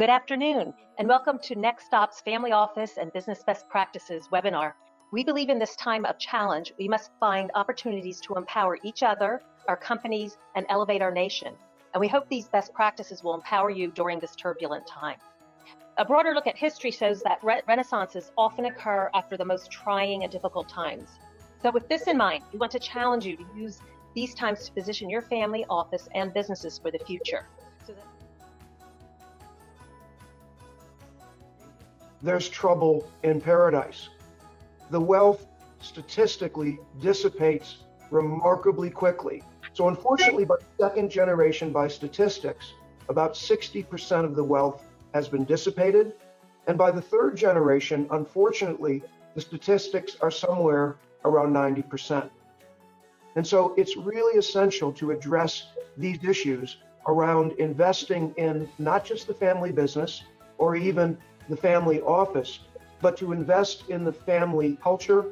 Good afternoon, and welcome to NextOpp's Family Office and Business Best Practices webinar. We believe in this time of challenge, we must find opportunities to empower each other, our companies, and elevate our nation. And we hope these best practices will empower you during this turbulent time. A broader look at history shows that renaissances often occur after the most trying and difficult times. So with this in mind, we want to challenge you to use these times to position your family, office, and businesses for the future. There's trouble in paradise. The wealth statistically dissipates remarkably quickly. So unfortunately, by second generation, by statistics, about 60% of the wealth has been dissipated. And by the third generation, unfortunately, the statistics are somewhere around 90%. And so it's really essential to address these issues around investing in not just the family business or even the family office, but to invest in the family culture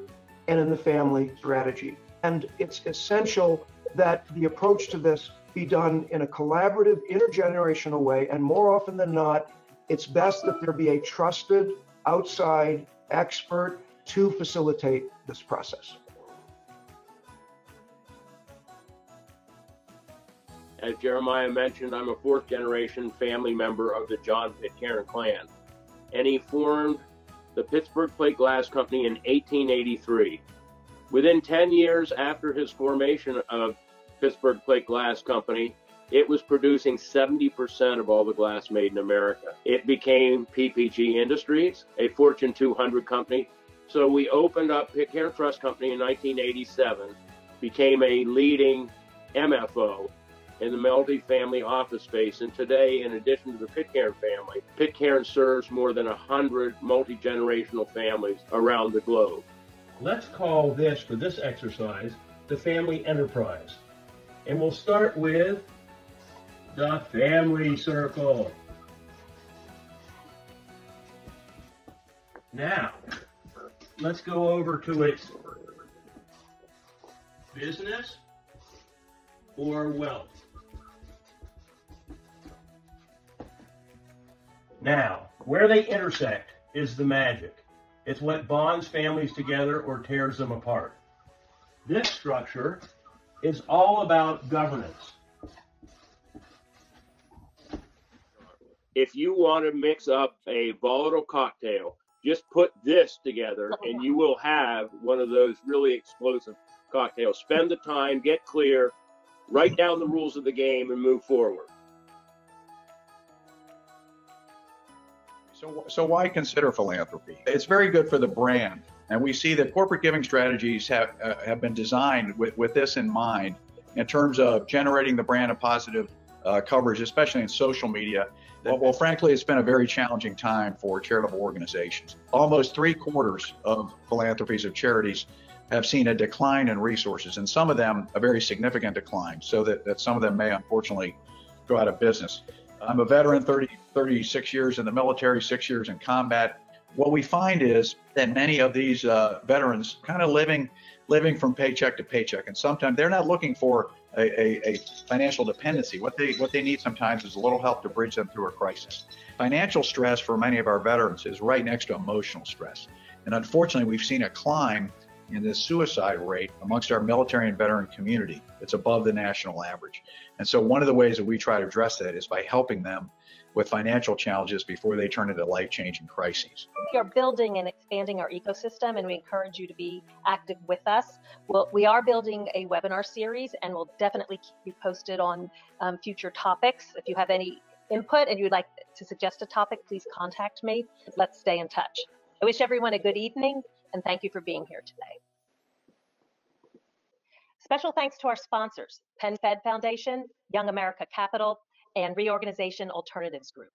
and in the family strategy. And it's essential that the approach to this be done in a collaborative, intergenerational way. And more often than not, it's best that there be a trusted outside expert to facilitate this process. As Jeremiah mentioned, I'm a fourth generation family member of the John Pitcairn clan. And he formed the Pittsburgh Plate Glass Company in 1883. Within 10 years after his formation of Pittsburgh Plate Glass Company, it was producing 70% of all the glass made in America. It became PPG Industries, a Fortune 200 company. So we opened up Pitcairn Trust Company in 1987, became a leading MFO in the multi-family office space. And today, in addition to the Pitcairn family, Pitcairn serves more than 100 multi-generational families around the globe. Let's call this, for this exercise, the family enterprise. And we'll start with the family circle. Now, let's go over to its business or wealth. Now, where they intersect is the magic. It's what bonds families together or tears them apart. This structure is all about governance. If you want to mix up a volatile cocktail, just put this together and you will have one of those really explosive cocktails. Spend the time, get clear, write down the rules of the game, and move forward. So why consider philanthropy? It's very good for the brand. And we see that corporate giving strategies have been designed with this in mind in terms of generating the brand of positive coverage, especially in social media. Well, frankly, it's been a very challenging time for charitable organizations. Almost 3/4 of philanthropies of charities have seen a decline in resources, and some of them a very significant decline, so that some of them may unfortunately go out of business. I'm a veteran, 36 years in the military, 6 years in combat. What we find is that many of these veterans kind of living from paycheck to paycheck, and sometimes they're not looking for a financial dependency. What they need sometimes is a little help to bridge them through a crisis. Financial stress for many of our veterans is right next to emotional stress, and unfortunately, we've seen a climb in the suicide rate amongst our military and veteran community. It's above the national average. And so one of the ways that we try to address that is by helping them with financial challenges before they turn into life-changing crises. We are building and expanding our ecosystem, and we encourage you to be active with us. We are building a webinar series, and we'll definitely keep you posted on future topics. If you have any input and you'd like to suggest a topic, please contact me. Let's stay in touch. I wish everyone a good evening, and thank you for being here today. Special thanks to our sponsors, PenFed Foundation, Young America Capital, and Reorganization Alternatives Group.